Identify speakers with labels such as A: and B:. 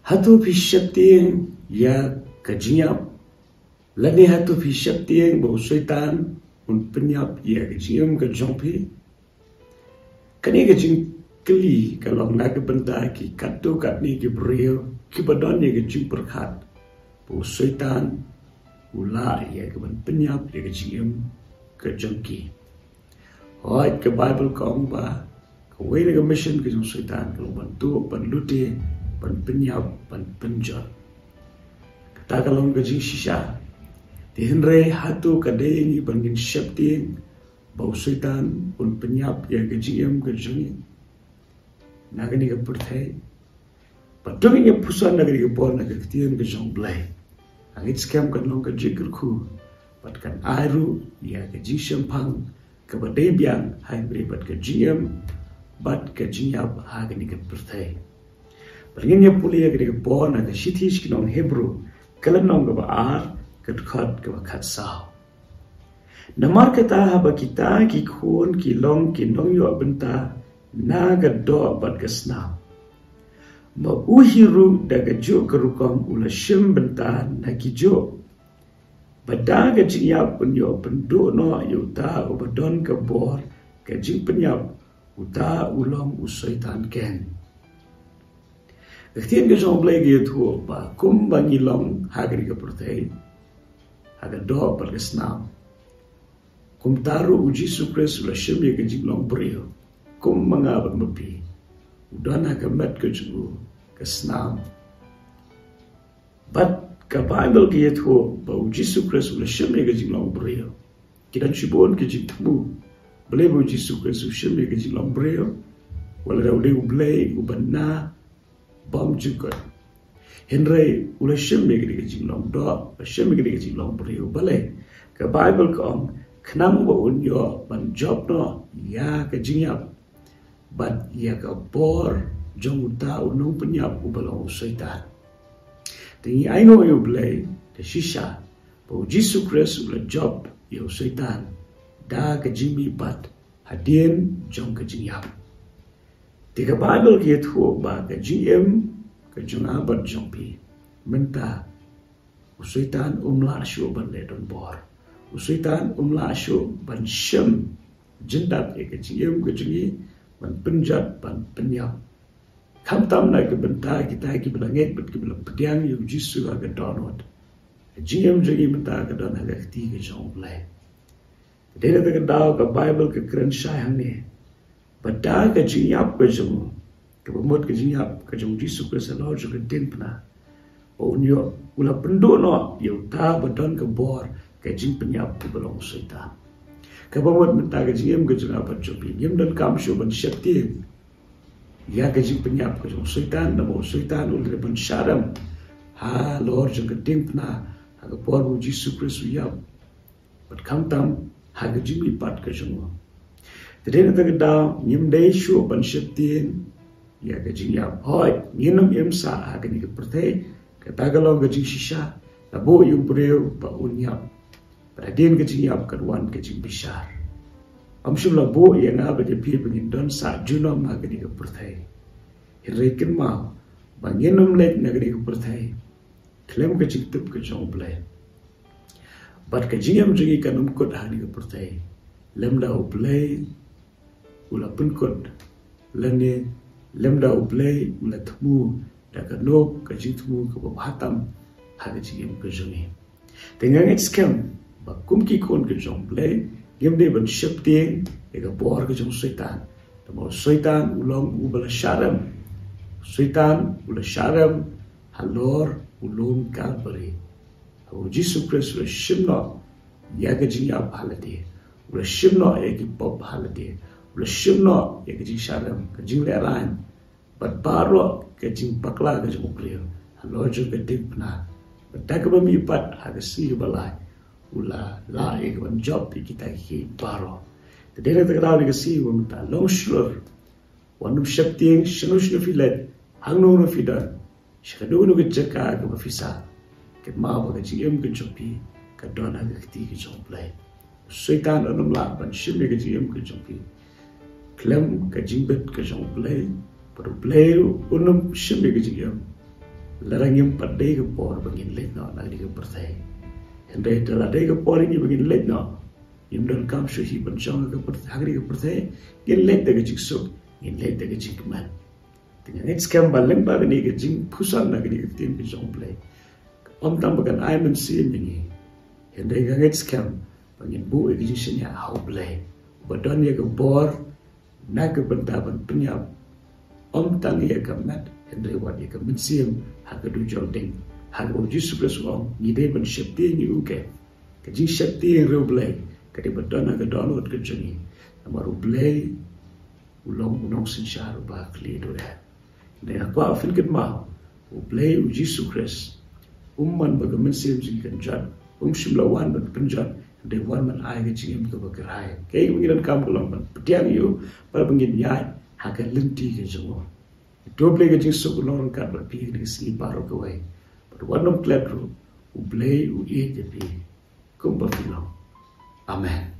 A: hatu phi shaptieng ya ka jingap lani hatu phi shaptieng bo syaitan un penyap ya ka jingam ka jongpi kani ka jing keli kalong na ka benda ki katu kat ni ki brio ki badon ya ka jing perkhat bo syaitan ula ya ka ban penyap ya ka jingam ka jongki hoi ka Bible kong ba ka wei ka mission ka jong syaitan ka bantu ban luti ban penyap ban penjot kata kalong ka jing shisha di henre hatu ka deing ban gin shapting bau syaitan un penyap ya ka jingam ka jongi nagani ka perthai patung ya pusan nagani ka bon na ka tiang ka jong blai angit scam kan long ka jikir khu pat kan airu ya ka jing shampang ka badai biang hai bre pat ka jingam bat ka jingap ha gani ka perthai Perginya pulia ke bon na ka shitish ki nong Hebrew kalan nong ka ba ar ka khat ka ba khat sao namar kata haba kita ki khun ki long ki nong yo benta na ga do bat ka sna ma uhiru daga jo ka rukam ula shim benta na ki jo badaga jiya punyo pendo no yo ta obadon ka bor ka jingpyniap uta ulong usaitan ken Ketian ke jong blai dia tu ba kum bangi long hagri ke pertai haga do per kesnam kum taru uji sukres la shemi ke jing long brio kum mangab mapi udana ka mat ke ju kesnam bat ka Bible ke tu ba uji sukres la shemi ke jing long brio kidan shibon ke jing tu blai uji sukres la shemi ke jing long brio wala dawle blai ubana bom juga Henry ula shemme gidi jing long do shemme gidi jing long brio bale ka Bible ko knam bo unyo ban job no ya ka jingyap bat ya ka bor jong ta unong penyap ubalong syaitan tingi aino yo blay te shisha bo Jesus Christ ula job yo syaitan da ka jingmi bat hadien jong ka jingyap Tiga Bible kia tu ba ka GM ka jong abat jong pi menta usaitan umla shu ban le donbor usaitan umla shu ban shem jindat ka GM ka jingi ban penjat ban penyap kam tam na ka benta kita ki belanget bet ki belang pediang yu jisu ga donot GM jingi menta ka don ha ti ka jong blai dena ka daw ka Bible ka kren shai hang ni Pada ka jingyap ka jong ka bamot ka jingyap ka jong jisu ka salor ka den pna o nyo ula pendo no yo ta badon ka bor ka jing penyap ka balong syaitan ka bamot menta ka jingyam ka jong apat jong yem dan kam shu ban shapti ya ka jing penyap ka jong syaitan na mo syaitan ul ban sharam ha lor jong ka den pna ha ka bor bu jisu kristu yap bat kam tam ha ka jing lipat ka jong Jadi nak kita nyimdai shu ban shaptin ya ka jingyap hoi nginam yem sa ha ka ni ka pertai kata kalau ka jing shisha labo yu breu ba unyap pradin ka jingyap ka wan ka jing bishar amshu labo ya nga ba de pi bingin don sa junam ha ka ni ka pertai hirrekin ma ba nginam lek na ka ni ka pertai klem ka jing tup ka jong blai bat ka jingyam jingi ka num kut ha ni ka pertai lem da blai ula penkot lane lemda ublay ula temu daga nok ka jitmu ka hatam haga jigim ka jongi tengang it scam ba kumki kon ka jong blay gemde ban shapting ega bor ka jong syaitan tamo syaitan ulong ubala sharam syaitan ula sharam halor ulum kalbari o jisu Christ ula shimno yaga jingyap halade ula shimno egi pop halade ula shimno ya ka jing sharam ka jing le ran bat baro ka jing bakla ka jing ukleo halo jo ka dipna bat ka ba mi pat ha ka si balai ula la e ka job kita ki baro te de ta ka ka si wo ta long shur wanum shapting shinu shinu filet hangno no fidan shkadu no ka jaka ka ba fisa ke ma ba ka jing ka jopi ka dona ka ti ki jong play syaitan anum la ban shimne ka jing ka jopi Klem ka jingbet ka jong play, pero play unum shimbe ka jingyam. larang yang padai ke por bangin let no nak di ke pertai hendai telah dai ke por ini bangin let no yang dan kam shuhi bancang ke pertai agri ke pertai gen let de ke jikso gen let de ke jikman dengan next kam balang ba ni ke Jingpuson nak di ke tin bi jong play om tam bagan ai men si ni hendai ga next kam bangin bu ke jisnya how play badon ya ke bor nak ke bentaban penyap om tang ya kamat hendai wat ya ke mensim hak du jording hak o Yesus Kristus om ni de ban shakti ni uke ke jing shakti ro blay ke de badon ke donot ke jengi amaru blay ulong sin shar ba kli do ya ne akwa fin ket ma o blay o Yesus Kristus man ba mensim jing kan jan shimla wan ban penjan de wan man ai ke jing ke ba krai ke ngiran kam kolong ban petiang yu ba bangin ya hak lenti ke jengo doble ke jing so lorong kan ba pi ke sli paro ke wai but one of kladro u blay u e ke pi kum ba filo amen.